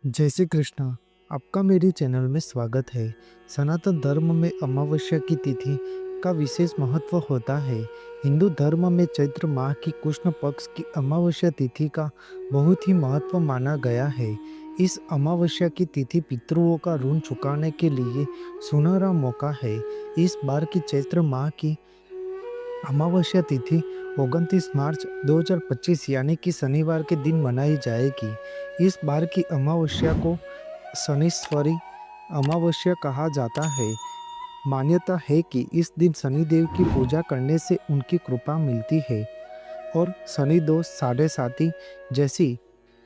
जय श्री कृष्णा। आपका मेरे चैनल में स्वागत है। सनातन धर्म में अमावस्या की तिथि का विशेष महत्व होता है। हिंदू धर्म में चैत्र माह की कृष्ण पक्ष की अमावस्या तिथि का बहुत ही महत्व माना गया है। इस अमावस्या की तिथि पितरों का ऋण चुकाने के लिए सुनहरा मौका है। इस बार की चैत्र माह की अमावस्या तिथि 29 मार्च 2025 यानी कि शनिवार के दिन मनाई जाएगी। इस बार की अमावस्या को शनिश्वरी अमावस्या कहा जाता है। मान्यता है कि इस दिन शनिदेव की पूजा करने से उनकी कृपा मिलती है और शनि दोष साढ़े साती जैसी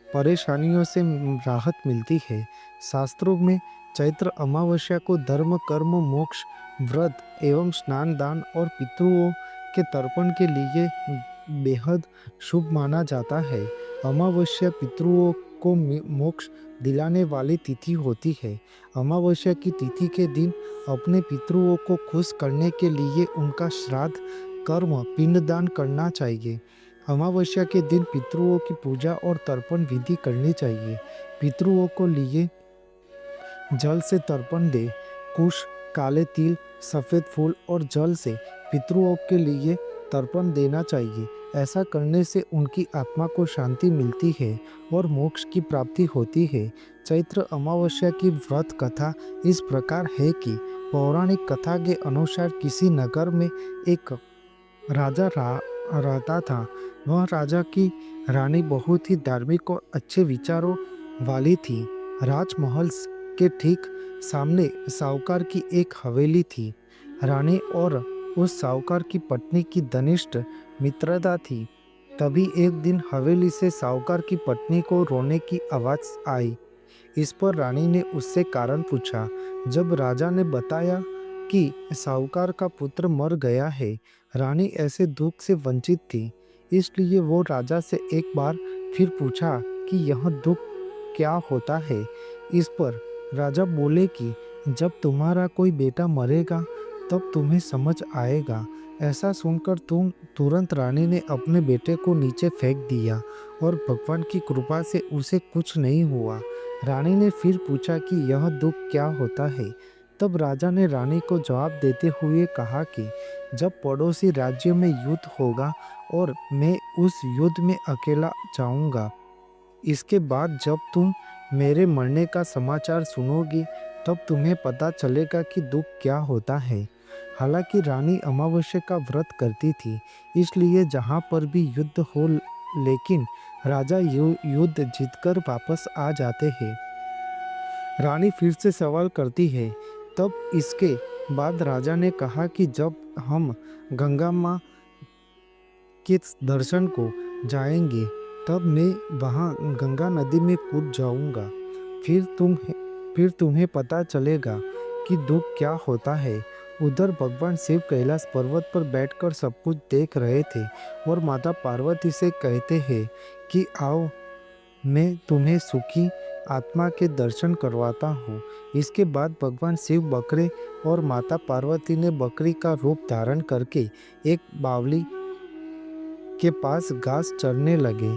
परेशानियों से राहत मिलती है। शास्त्रों में चैत्र अमावस्या को धर्म कर्म मोक्ष व्रत एवं स्नान दान और पितरों के तर्पण के लिए बेहद शुभ माना जाता है। अमावस्या पितरों को मोक्ष दिलाने वाली तिथि होती है। अमावस्या की तिथि के दिन अपने पितरों को खुश करने के लिए उनका श्राद्ध कर्म पिंडदान करना चाहिए। अमावस्या के दिन पितरों की पूजा और तर्पण विधि करनी चाहिए। पितरों को लिए जल से तर्पण दे। कुश काले तिल सफ़ेद फूल और जल से पितरों के लिए तर्पण देना चाहिए। ऐसा करने से उनकी आत्मा को शांति मिलती है और मोक्ष की प्राप्ति होती है। चैत्र अमावस्या की व्रत कथा इस प्रकार है कि पौराणिक कथा के अनुसार किसी नगर में एक राजा रहता था। वह राजा की रानी बहुत ही धार्मिक और अच्छे विचारों वाली थी। राजमहल के ठीक सामने साहूकार की एक हवेली थी। रानी और उस साहूकार की पत्नी की घनिष्ठ मित्रता थी। तभी एक दिन हवेली से साहूकार की पत्नी को रोने की आवाज़ आई। इस पर रानी ने उससे कारण पूछा। जब राजा ने बताया कि साहूकार का पुत्र मर गया है, रानी ऐसे दुख से वंचित थी। इसलिए वो राजा से एक बार फिर पूछा कि यह दुख क्या होता है। इस पर राजा बोले कि जब तुम्हारा कोई बेटा मरेगा तब तुम्हें समझ आएगा। ऐसा सुनकर तुरंत रानी ने अपने बेटे को नीचे फेंक दिया और भगवान की कृपा से उसे कुछ नहीं हुआ। रानी ने फिर पूछा कि यह दुख क्या होता है। तब राजा ने रानी को जवाब देते हुए कहा कि जब पड़ोसी राज्य में युद्ध होगा और मैं उस युद्ध में अकेला जाऊंगा। इसके बाद जब तुम मेरे मरने का समाचार सुनोगी तब तुम्हें पता चलेगा कि दुख क्या होता है। हालांकि रानी अमावस्या का व्रत करती थी, इसलिए जहाँ पर भी युद्ध हो लेकिन राजा युद्ध जीतकर वापस आ जाते हैं। रानी फिर से सवाल करती है। तब इसके बाद राजा ने कहा कि जब हम गंगा माँ के दर्शन को जाएंगे तब मैं वहाँ गंगा नदी में कूद जाऊंगा। फिर तुम्हें पता चलेगा कि दुख क्या होता है। उधर भगवान शिव कैलाश पर्वत पर बैठकर सब कुछ देख रहे थे और माता पार्वती से कहते हैं कि आओ मैं तुम्हें सुखी आत्मा के दर्शन करवाता हूँ। इसके बाद भगवान शिव बकरे और माता पार्वती ने बकरी का रूप धारण करके एक बावली के पास घास चरने लगे।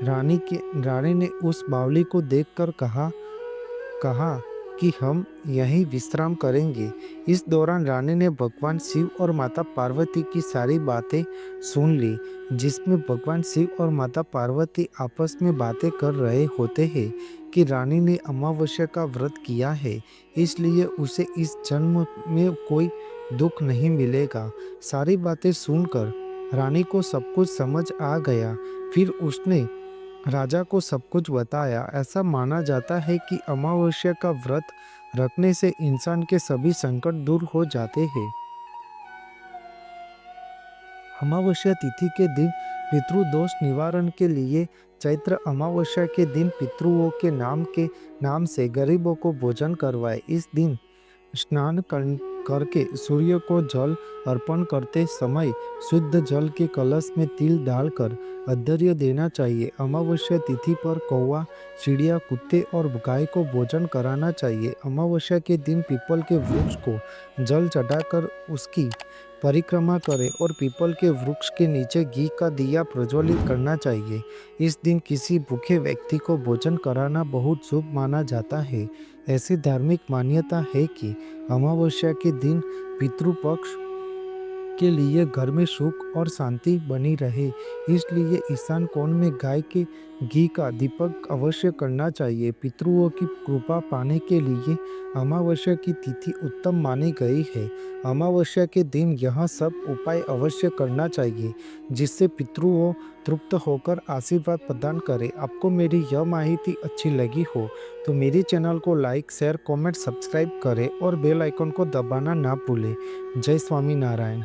रानी ने उस बावली को देखकर कहा कि हम यहीं विश्राम करेंगे। इस दौरान रानी ने भगवान शिव और माता पार्वती की सारी बातें सुन ली, जिसमें भगवान शिव और माता पार्वती आपस में बातें कर रहे होते हैं कि रानी ने अमावस्या का व्रत किया है, इसलिए उसे इस जन्म में कोई दुख नहीं मिलेगा। सारी बातें सुनकर रानी को सब कुछ समझ आ गया। फिर उसने राजा को सब कुछ बताया। ऐसा माना जाता है कि अमावस्या का व्रत रखने से इंसान के सभी संकट दूर हो जाते हैं। अमावस्या तिथि के दिन पितृदोष निवारण के लिए चैत्र अमावस्या के दिन पितरों के नाम से गरीबों को भोजन करवाए। इस दिन स्नान करके सूर्य को जल अर्पण करते समय शुद्ध जल के कलश में तिल डालकर अर्घ्य देना चाहिए। अमावस्या तिथि पर कौवा चिड़िया कुत्ते और गाय को भोजन कराना चाहिए। अमावस्या के दिन पीपल के वृक्ष को जल चढ़ाकर उसकी परिक्रमा करें और पीपल के वृक्ष के नीचे घी का दिया प्रज्वलित करना चाहिए। इस दिन किसी भूखे व्यक्ति को भोजन कराना बहुत शुभ माना जाता है। ऐसी धार्मिक मान्यता है कि अमावस्या के दिन पितृपक्ष के लिए घर में सुख और शांति बनी रहे, इसलिए ईशान कोण में गाय के घी का दीपक अवश्य करना चाहिए। पितरों की कृपा पाने के लिए अमावस्या की तिथि उत्तम मानी गई है। अमावस्या के दिन यह सब उपाय अवश्य करना चाहिए, जिससे पितरों तृप्त होकर आशीर्वाद प्रदान करें। आपको मेरी यह माहिती अच्छी लगी हो तो मेरे चैनल को लाइक, शेयर, कमेंट, सब्सक्राइब करें और बेल आइकन को दबाना ना भूलें। जय स्वामी नारायण।